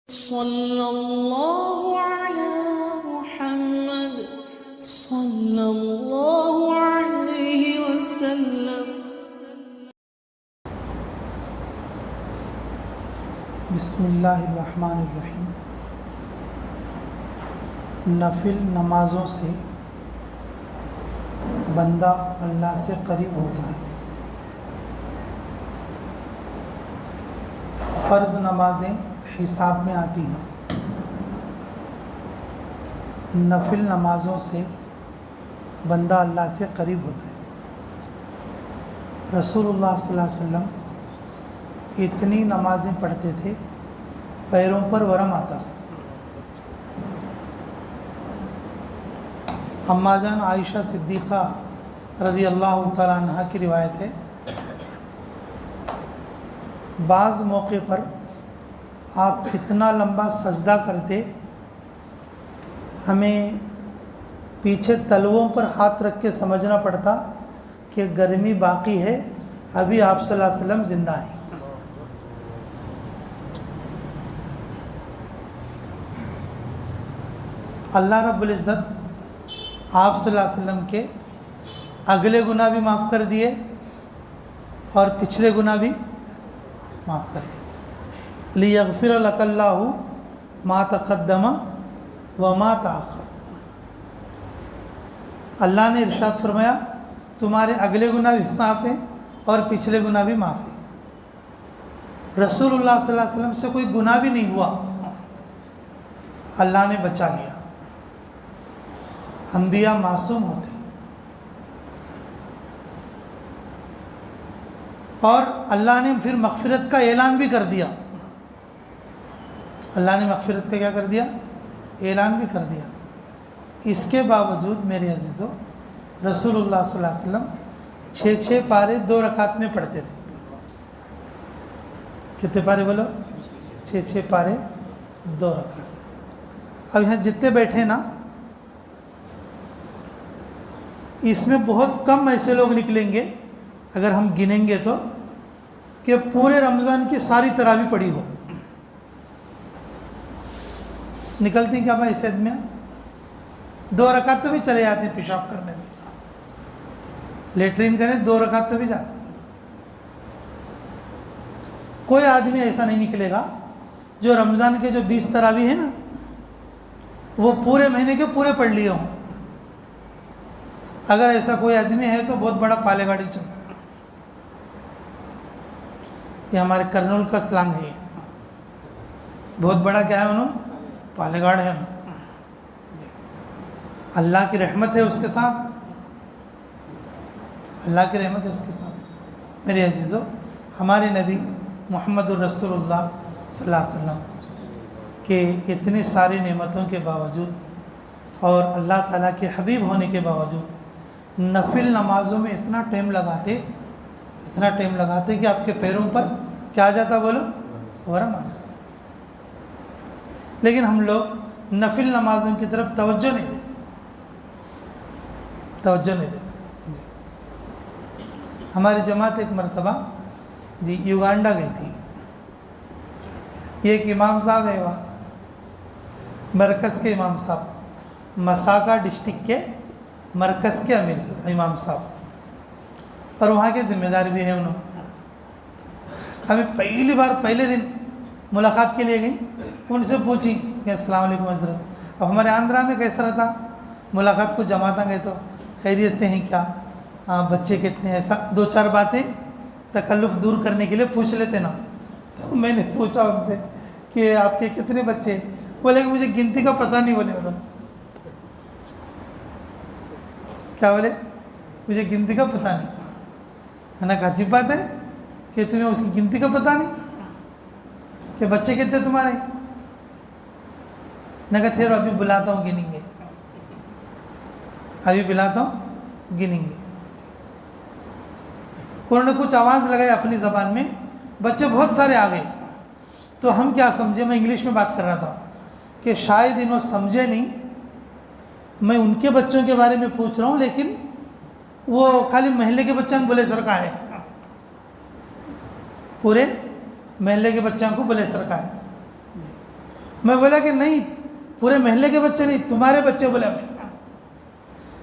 صلی اللہ علی محمد صلی اللہ علیہ وسلم۔ بسم اللہ الرحمن الرحیم۔ نفل نمازوں سے بندہ اللہ سے قریب ہوتا ہے۔ فرض نمازیں حساب میں آتی ہیں، نفل نمازوں سے بندہ اللہ سے قریب ہوتا ہے۔ رسول اللہ صلی اللہ علیہ وسلم اتنی نمازیں پڑھتے تھے، پیروں پر ورم آتا تھا۔ اماں جان عائشہ صدیقہ رضی اللہ تعالیٰ عنہ کی روایت ہے، بعض موقع پر آپ اتنا لمبا سجدہ کرتے، ہمیں پیچھے تلووں پر ہاتھ رکھ کے سمجھنا پڑتا کہ گرمی باقی ہے، ابھی آپ صلی اللہ علیہ وسلم زندہ ہیں۔ اللہ رب العزت آپ صلی اللہ علیہ وسلم کے اگلے گناہ بھی معاف کر دیے اور پچھلے گناہ بھی معاف کر دیے۔ لیغفر لک اللہ ما تقدم وما تاخر۔ اللہ نے ارشاد فرمایا تمہارے اگلے گناہ بھی معاف ہیں اور پچھلے گناہ بھی معاف ہیں۔ رسول اللہ صلی اللہ علیہ وسلم سے کوئی گناہ بھی نہیں ہوا، اللہ نے بچا لیا۔ انبیاء معصوم ہوتے ہیں، اور اللہ نے پھر مغفرت کا اعلان بھی کر دیا۔ اللہ نے مغفرت کا کیا کر دیا؟ اعلان بھی کر دیا۔ اس کے باوجود میرے عزیزو، رسول اللہ صلی اللہ علیہ وسلم 6 پارے 2 رکعت میں پڑھتے تھے۔ کتنے پارے بولو؟ 6 پارے 2 رکعت۔ اب یہاں جتنے بیٹھے نا، اس میں بہت کم ایسے لوگ نکلیں گے اگر ہم گنیں گے تو کہ پورے رمضان کی ساری تراویح پڑھی ہو۔ نکلتی کیا بھائی ایسے آدمی؟ 2 رکعت تو بھی چلے جاتے ہیں پیشاب کرنے میں، لیٹرین کریں 2 رکعت تو بھی جاتے۔ کوئی آدمی ایسا نہیں نکلے گا جو رمضان کے جو 20 تراویح ہیں نا، وہ پورے مہینے کے پورے پڑھ لیے ہوں۔ اگر ایسا کوئی آدمی ہے تو بہت بڑا پالے گاڑی چل، یہ ہمارے کرنول کا سلانگ ہے، بہت بڑا کیا ہے انہوں؟ پالے گاڑ ہے۔ اللہ کی رحمت ہے اس کے ساتھ، اللہ کی رحمت ہے اس کے ساتھ۔ میرے عزیزو، ہمارے نبی محمد الرسول اللہ صلی اللہ علیہ وسلم کے اتنی ساری نعمتوں کے باوجود اور اللہ تعالیٰ کے حبیب ہونے کے باوجود نفل نمازوں میں اتنا ٹائم لگاتے کہ آپ کے پیروں پر کیا جاتا بولو؟ ورم آ جاتا۔ لیکن ہم لوگ نفل نمازوں کی طرف توجہ نہیں دیتے۔ ہماری جماعت ایک مرتبہ یوگانڈا گئی تھی۔ یہ ایک امام صاحب ہے، وہاں مرکز کے امام صاحب، مساکا ڈسٹرکٹ کے مرکز کے امیر امام صاحب، اور وہاں کے ذمہ دار بھی ہیں انہوں۔ ہمیں پہلے دن ملاقات کے لیے گئی، ان سے پوچھی کہ السلام علیکم حضرت۔ اب ہمارے آندھرا میں کیسا رہتا، ملاقات کو جماعتیں گئے تو خیریت سے ہیں کیا، بچے کتنے، ایسا 2-4 باتیں تکلف دور کرنے کے لیے پوچھ لیتے نا۔ تو میں نے پوچھا ان سے کہ آپ کے کتنے بچے؟ بولے کہ مجھے گنتی کا پتہ نہیں۔ بولے انہوں کیا بولے؟ مجھے گنتی کا پتہ نہیں۔ میں نے کہا عجیب بات ہے کہ تمہیں اس کی گنتی کا پتہ نہیں کہ بچے کتنے تمہارے؟ میں کہا پھر ابھی بلاتا ہوں گنیں گے، گنیں گے۔ انہوں نے کچھ آواز لگائی اپنی زبان میں، بچے بہت سارے آ گئے۔ تو ہم کیا سمجھے، میں انگلش میں بات کر رہا تھا کہ شاید انہوں سمجھے نہیں میں ان کے بچوں کے بارے میں پوچھ رہا ہوں، لیکن وہ خالی محلے کے بچوں بلے سر کا ہے، پورے محلے کے بچوں کو بلے سر کا ہے۔ میں بولا کہ نہیں پورے محلے کے بچے نہیں تمہارے بچے. بولا میں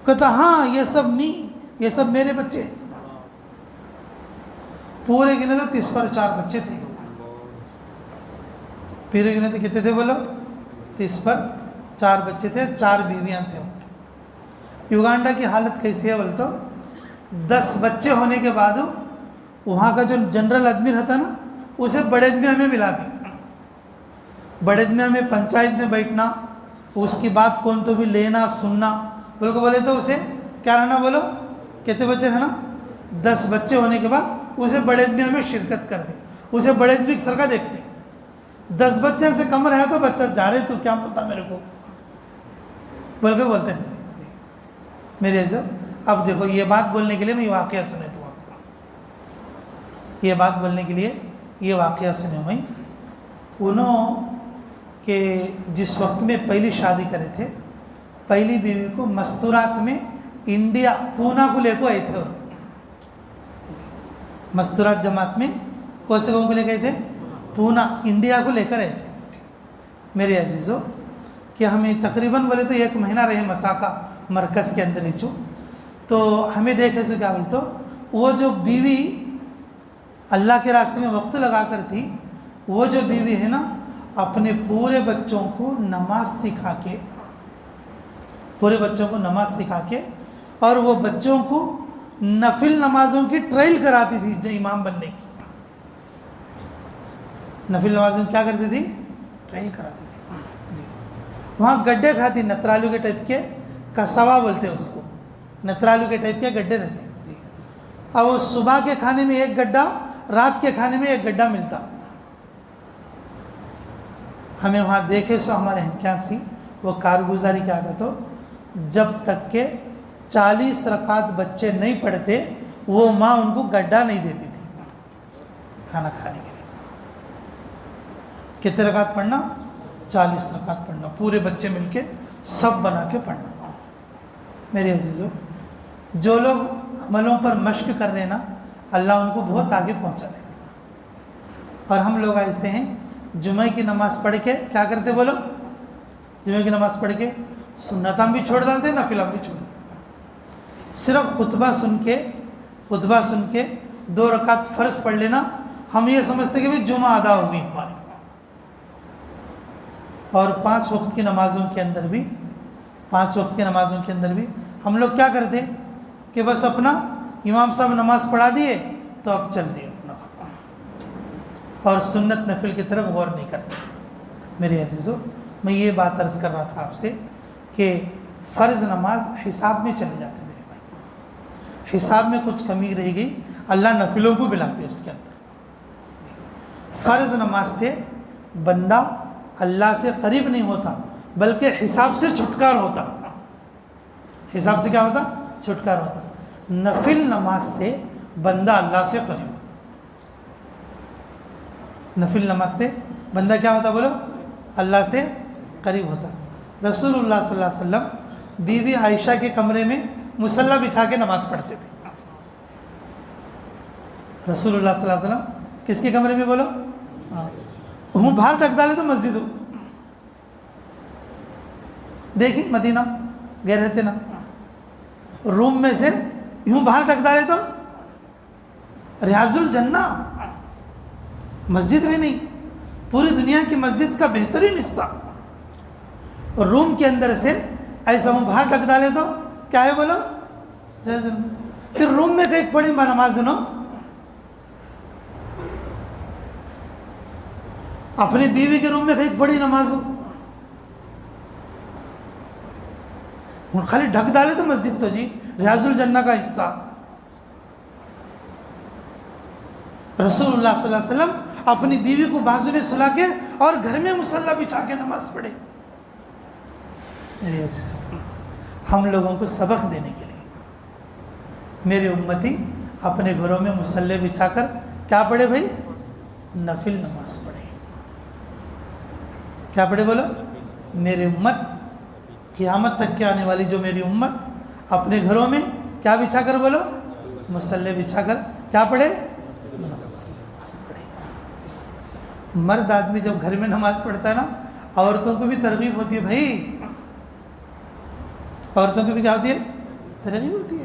کہتا ہاں یہ سب نہیں یہ سب میرے بچے. پورے گنے تو 30 پر 4 بچے تھے. پورے گنے تو کتنے تھے بولو 30 پر 4 بچے تھے 4 بیویاں تھے ان کی. یوگانڈا کی حالت کیسی ہے بول تو 10 بچے ہونے کے بعد وہاں کا جو جنرل آدمی رہتا نا اسے بڑے آدمی میں ملا دیں. بڑے آدمی میں پنچایت میں بیٹھنا اس کی بات کون تو بھی لینا سننا بول کو بولے تو اسے کیا رہنا بولو کتنے بچے رہنا 10 بچے ہونے کے بعد اسے بڑے آدمی میں شرکت کر دیں. اسے بڑے آدمی سر کا دیکھتے 10 بچے سے کم رہا تو بچہ جا رہے تو کیا بولتا میرے کو بول کے بولتے رہتے. میرے ایسے اب دیکھو یہ بات بولنے کے لیے میں یہ واقعہ سنے تو آپ کو یہ بات بولنے کے لیے یہ واقعہ سنے میں انہوں کہ جس وقت میں پہلی شادی کرے تھے پہلی بیوی کو مستورات میں انڈیا پونا کو لے کو آئے تھے. مستورات جماعت میں کون سے قوم کو لے گئے تھے پونا انڈیا کو لے کر آئے تھے. میرے عزیزوں کہ ہمیں تقریباً بولے تو 1 مہینہ رہے مساکا مرکز کے اندر ہی تو ہمیں دیکھے سو کیا بولتے وہ جو بیوی اللہ کے راستے میں وقت لگا کر تھی وہ جو بیوی ہے نا اپنے پورے بچوں کو نماز سکھا کے پورے بچوں کو نماز سکھا کے اور وہ بچوں کو نفل نمازوں کی ٹرائل کراتی تھی جو امام بننے کی. نفل نمازوں کیا کرتی تھی ٹرائل کراتی تھی. وہاں گڈھے کھاتی نترالو کے ٹائپ کے کسوا بولتے ہیں اس کو نترالو کے ٹائپ کے گڈھے رہتے جی. اب وہ صبح کے کھانے میں 1 گڈھا رات کے کھانے میں 1 گڈھا ملتا. ہمیں وہاں دیکھے سو ہمارے ہم تھی وہ کارگزاری کیا کہتے جب تک کہ 40 رکعت بچے نہیں پڑھتے وہ ماں ان کو گڈھا نہیں دیتی تھی کھانا کھانے کے لیے. کتنے رکعت پڑھنا 40 رکعت پڑھنا پورے بچے مل کے سب بنا کے پڑھنا. میرے عزیزوں جو لوگ عملوں پر مشق کر رہے ہیں نا اللہ ان کو بہت آگے پہنچا دے. اور ہم لوگ ایسے ہیں جمعہ کی نماز پڑھ کے کیا کرتے بولو جمعہ کی نماز پڑھ کے سنتاں بھی چھوڑ ڈالتے نافلہ بھی چھوڑ ڈالتے. صرف خطبہ سن کے 2 رکعت فرض پڑھ لینا ہم یہ سمجھتے کہ بھی جمعہ ادا ہو گئی ہماری. اور 5 وقت کی نمازوں کے اندر بھی ہم لوگ کیا کرتے کہ بس اپنا امام صاحب نماز پڑھا دیے تو اب چل دیے اپنا اور سنت نفل کی طرف غور نہیں کرتے. میرے عزیزوں میں یہ بات عرض کر رہا تھا آپ سے کہ فرض نماز حساب میں چلے جاتے میرے بھائی. حساب میں کچھ کمی رہ گئی اللہ نفلوں کو بلاتے اس کے اندر. فرض نماز سے بندہ اللہ سے قریب نہیں ہوتا بلکہ حساب سے چھٹکار ہوتا. حساب سے کیا ہوتا چھٹکار ہوتا. نفل نماز سے بندہ اللہ سے قریب ہوتا. نفل نماز سے بندہ کیا ہوتا بولو اللہ سے قریب ہوتا. رسول اللہ صلی اللہ علیہ وسلم بی بی عائشہ کے کمرے میں مصلی بچھا کے نماز پڑھتے تھے. رسول اللہ صلی اللہ علیہ وسلم کس کے کمرے میں بولو ہوں باہر ڈھک ڈالے تو مسجد ہو دیکھیں مدینہ گئے رہتے نا روم میں سے یوں باہر ڈھک ڈالے تو ریاض الجنہ مسجد بھی نہیں پوری دنیا کی مسجد کا بہترین حصہ روم کے اندر سے ایسا ہوں باہر ڈھک ڈالے تو کیا ہے بولو ریاض الجنہ. پھر روم میں کہیں پڑھی با نماز سنو اپنی بیوی کے روم میں کہیں پڑھی نماز ہو خالی ڈھک ڈالے تو مسجد تو جی ریاض الجنہ کا حصہ. رسول اللہ صلی اللہ علیہ وسلم اپنی بیوی کو بازو میں سلا کے اور گھر میں مصلی بچھا کے نماز پڑھے. میرے عزیزوں ہم لوگوں کو سبق دینے کے لیے میرے امتی اپنے گھروں میں مصلی بچھا کر کیا پڑھے بھائی نفل نماز پڑھے. کیا پڑھے بولو میرے امت قیامت تک کے آنے والی جو میری امت اپنے گھروں میں کیا بچھا کر بولو مصلی بچھا کر کیا پڑھے نماز پڑھے. مرد آدمی جب گھر میں نماز پڑھتا ہے نا عورتوں کو بھی ترغیب ہوتی ہے بھائی، عورتوں کو بھی کیا ہوتی ہے؟ ترغیب ہوتی ہے.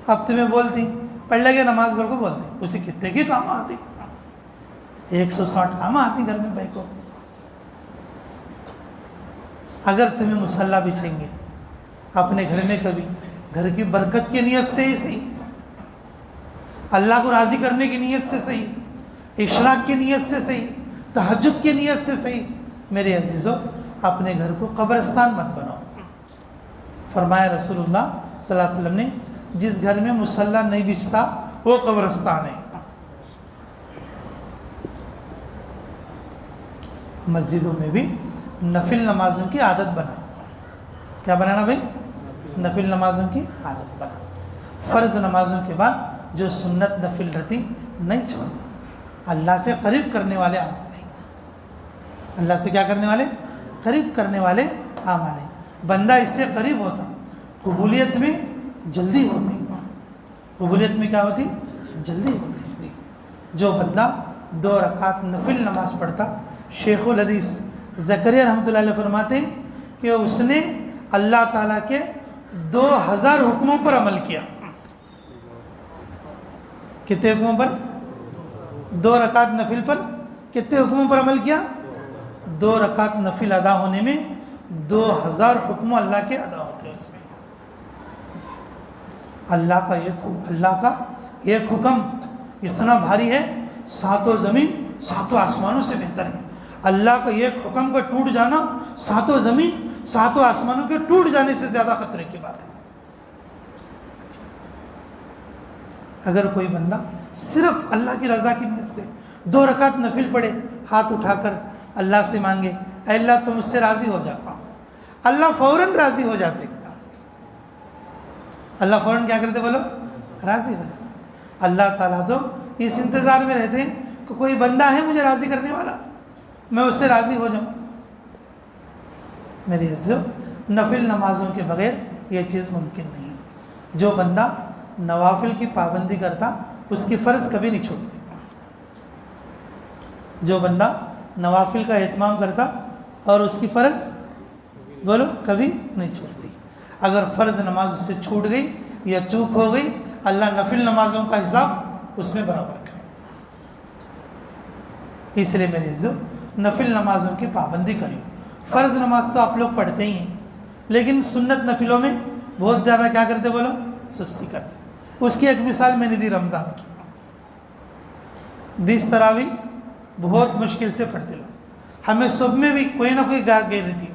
اب تمہیں بولتی پڑھ لگے نماز بول کو بولتی، اسے کتنے کی کام آتی، 160 کام آتی گھر میں بھائی کو. اگر تمہیں مصلی بچھیں گے اپنے گھر میں، کبھی گھر کی برکت کی نیت سے ہی صحیح، اللہ کو راضی کرنے کی نیت سے صحیح، اشراق کی نیت سے صحیح، تہجد کی نیت سے صحیح، میرے عزیزو اپنے گھر کو قبرستان مت بناؤ. فرمایا رسول اللہ صلی اللہ علیہ وسلم نے، جس گھر میں مصلی نہیں بچھتا وہ قبرستان ہے. مسجدوں میں بھی نفل نمازوں کی عادت بنانا. کیا بنانا بھائی؟ نفل نمازوں کی عادت بنانا. فرض نمازوں کے بعد جو سنت نفل رہتی نہیں چھوڑنا. اللہ سے قریب کرنے والے اعمال ہیں. اللہ سے کیا کرنے والے؟ قریب کرنے والے اعمال ہیں. بندہ اس سے قریب ہوتا، قبولیت میں جلدی ہوتی. قبولیت میں کیا ہوتی؟ جلدی ہوتی. جو بندہ 2 رکعت نفل نماز پڑھتا، شیخ الحدیث زکریا رحمۃ اللہ علیہ فرماتے ہیں کہ اس نے اللہ تعالیٰ کے 2000 حکموں پر عمل کیا. کتنے حکموں پر؟ 2 رکعت نفل پر کتنے حکموں پر عمل کیا؟ 2 رکعت نفل ادا ہونے میں 2000 حکم اللہ کے ادا ہوتے ہیں. اس میں اللہ کا ایک حکم اتنا بھاری ہے، 7 زمین 7 آسمانوں سے بہتر ہے. اللہ کا ایک حکم کا ٹوٹ جانا 7 زمین 7 آسمانوں کے ٹوٹ جانے سے زیادہ خطرے کی بات ہے. اگر کوئی بندہ صرف اللہ کی رضا کی نیت سے 2 رکعت نفل پڑھے، ہاتھ اٹھا کر اللہ سے مانگے، اے اللہ تم مجھ سے راضی ہو جا، اللہ فوراً راضی ہو جاتے. اللہ فوراً کیا کرتے بولو؟ راضی ہو جاتے. اللہ تعالیٰ تو اس انتظار میں رہتے ہیں کہ کوئی بندہ ہے مجھے راضی کرنے والا، میں اس سے راضی ہو جاؤں. میری عزیزو نفل نمازوں کے بغیر یہ چیز ممکن نہیں ہے. جو بندہ نوافل کی پابندی کرتا اس کی فرض کبھی نہیں چھوٹتی. جو بندہ نوافل کا اہتمام کرتا اور اس کی فرض بولو کبھی نہیں چھوٹتی. اگر فرض نماز اس سے چھوٹ گئی یا چوک ہو گئی، اللہ نفل نمازوں کا حساب اس میں برابر کرے. اس لیے میرے عزیزو نفل نمازوں کی پابندی کریو. فرض نماز تو آپ لوگ پڑھتے ہی ہیں، لیکن سنت نفلوں میں بہت زیادہ کیا کرتے بولو؟ سستی کرتے. اس کی ایک مثال میں نے دی رمضان کی. 20 تراویح بہت مشکل سے پڑھتے لوگ. ہمیں صبح میں بھی کوئی نہ کوئی گئی رہتی ہے.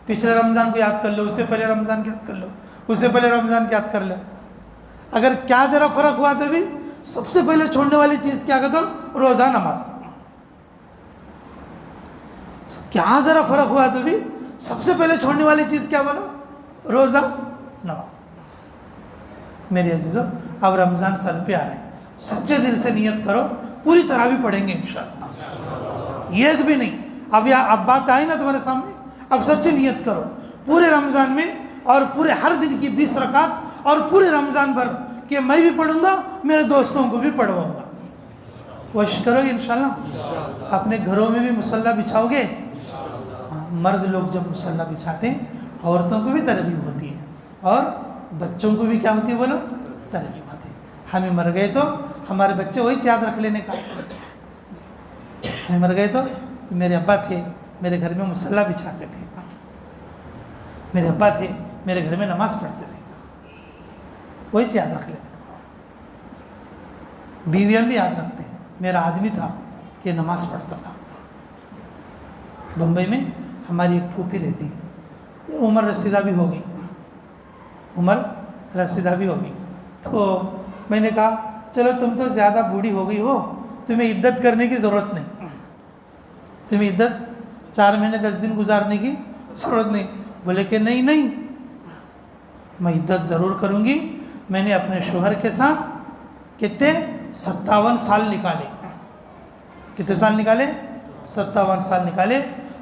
پچھلے رمضان کو یاد کر لو، اس سے پہلے رمضان کی یاد کر لو، اس سے پہلے رمضان کی یاد کر لو. اگر کیا ذرا فرق ہوا تو بھی سب سے پہلے چھوڑنے والی چیز کیا کہتا؟ روزہ نماز. کیا ذرا فرق ہوا تو بھی سب سے پہلے چھوڑنے والی چیز کیا بولو؟ روزہ نماز. میرے عزیزو اب رمضان سر پہ آ رہے ہیں، سچے دل سے نیت کرو پوری طرح بھی پڑھیں گے انشاءاللہ، ایک بھی نہیں. اب بات آئی نا تمہارے سامنے، اب سچی نیت کرو پورے رمضان میں اور پورے ہر دن کی 20 رکعت اور پورے رمضان بھر کہ میں بھی پڑھوں گا، میرے دوستوں کو بھی پڑھواؤں گا. کوشش کرو گے انشاءاللہ. اپنے گھروں میں بھی مصلی بچھاؤ گے. مرد لوگ جب مصلی بچھاتے ہیں عورتوں کو بھی ترغیب ہوتی ہے اور بچوں کو بھی کیا ہوتی ہے بولو؟ ترغیب ہوتی ہے. ہمیں مر گئے تو ہمارے بچے وہی یاد رکھ لینے کا. ہمیں مر گئے تو میرے ابا تھے میرے گھر میں مصلی بچھاتے تھے، میرے ابا تھے میرے گھر میں نماز پڑھتے تھے، وہی یاد رکھ لینے کا. بیویاں بھی یاد رکھتے ہیں، میرا آدمی تھا کہ نماز پڑھتا تھا. بمبئی میں ہماری ایک پھوپھی رہتی ہے، عمر رسیدہ بھی ہو گئی، عمر رسیدہ بھی ہو گئی. تو میں نے کہا چلو تم تو زیادہ بوڑھی ہو گئی ہو، تمہیں عدت کرنے کی ضرورت نہیں، تمہیں عدت 4 مہینے 10 دن گزارنے کی ضرورت نہیں. بولے کہ نہیں میں عدت ضرور کروں گی. میں نے اپنے شوہر کے ساتھ کتنے 57 سال نکالے. کتنے سال نکالے؟ 57 سال نکالے.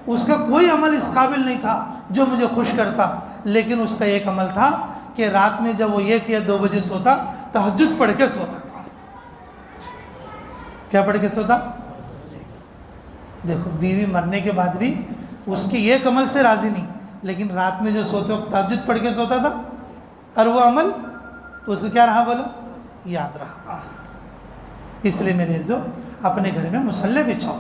اس کا کوئی عمل اس قابل نہیں تھا جو مجھے خوش کرتا، لیکن اس کا ایک عمل تھا کہ رات میں جب وہ 1 یا 2 بجے سوتا تہجد پڑھ کے سوتا. کیا پڑھ کے سوتا؟ دیکھو بیوی مرنے کے بعد بھی اس کی ایک عمل سے راضی نہیں، لیکن رات میں جو سوتے وقت تہجد پڑھ کے سوتا تھا، اور وہ عمل اس کو کیا رہا بولو؟ یاد رہا۔ اس لیے میرے عزیزو اپنے گھر میں مصلی بچھاؤ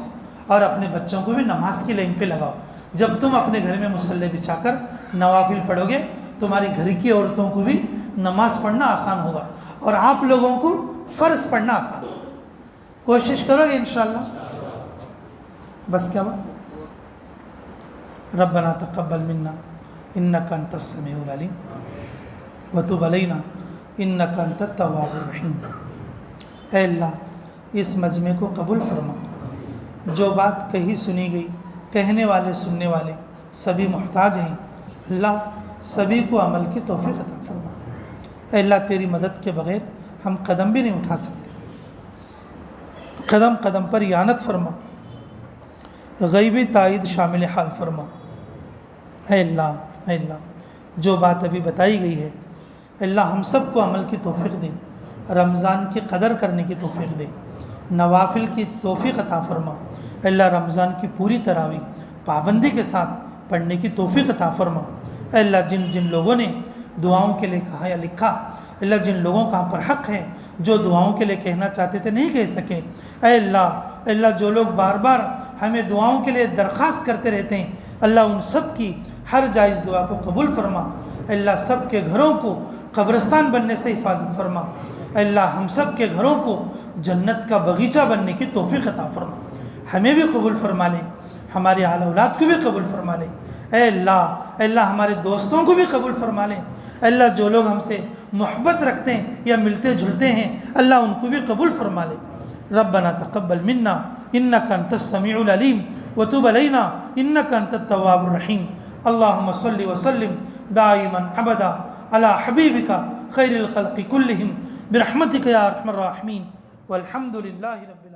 اور اپنے بچوں کو بھی نماز کی لائن پہ لگاؤ۔ جب تم اپنے گھر میں مصلی بچھا کر نوافل پڑھو گے، تمہاری گھر کی عورتوں کو بھی نماز پڑھنا آسان ہوگا اور آپ لوگوں کو فرض پڑھنا آسان ہوگا۔ کوشش کرو گے انشاءاللہ؟ بس کیا بات؟ ربنا تقبل منا انک انت السمیع العلیم وتب علینا انک انت التواب الرحیم۔ اے اللہ اس مجمع کو قبول فرما، جو بات کہی سنی گئی، کہنے والے سننے والے سبھی محتاج ہیں، اللہ سبھی کو عمل کی توفیق عطا فرما۔ اے اللہ تیری مدد کے بغیر ہم قدم بھی نہیں اٹھا سکتے، قدم قدم پر اعانت فرما، غیبی تائید شامل حال فرما۔ اے اللہ جو بات ابھی بتائی گئی ہے، اللہ ہم سب کو عمل کی توفیق دے، رمضان کی قدر کرنے کی توفیق دے، نوافل کی توفیق عطا فرما۔ اے اللہ رمضان کی پوری تراویح پابندی کے ساتھ پڑھنے کی توفیق عطا فرما۔ اے اللہ جن جن لوگوں نے دعاؤں کے لیے کہا یا لکھا، اللہ جن لوگوں کا ہم پر حق ہے، جو دعاؤں کے لیے کہنا چاہتے تھے نہیں کہہ سکے، اے اللہ جو لوگ بار بار ہمیں دعاؤں کے لیے درخواست کرتے رہتے ہیں، اللہ ان سب کی ہر جائز دعا کو قبول فرما۔ اے اللہ سب کے گھروں کو قبرستان بننے سے حفاظت فرما۔ اے اللہ ہم سب کے گھروں کو جنت کا باغیچہ بننے کی توفیق عطا فرما۔ ہمیں بھی قبول فرما لے، ہمارے اہل اولاد کو بھی قبول فرما لے۔ اے اللہ ہمارے دوستوں کو بھی قبول فرما لے۔ اے اللہ جو لوگ ہم سے محبت رکھتے ہیں یا ملتے جلتے ہیں، اللہ ان کو بھی قبول فرما لے۔ ربنا تقبل منا انک انت السمیع العلیم وتب علینا انک انت التواب الرحیم۔ اللہم صلی وسلم دائما ابدا علی حبیبک خیر الخلق کلہم برحمتک یا ارحم الراحمین والحمد للہ رب العالمین۔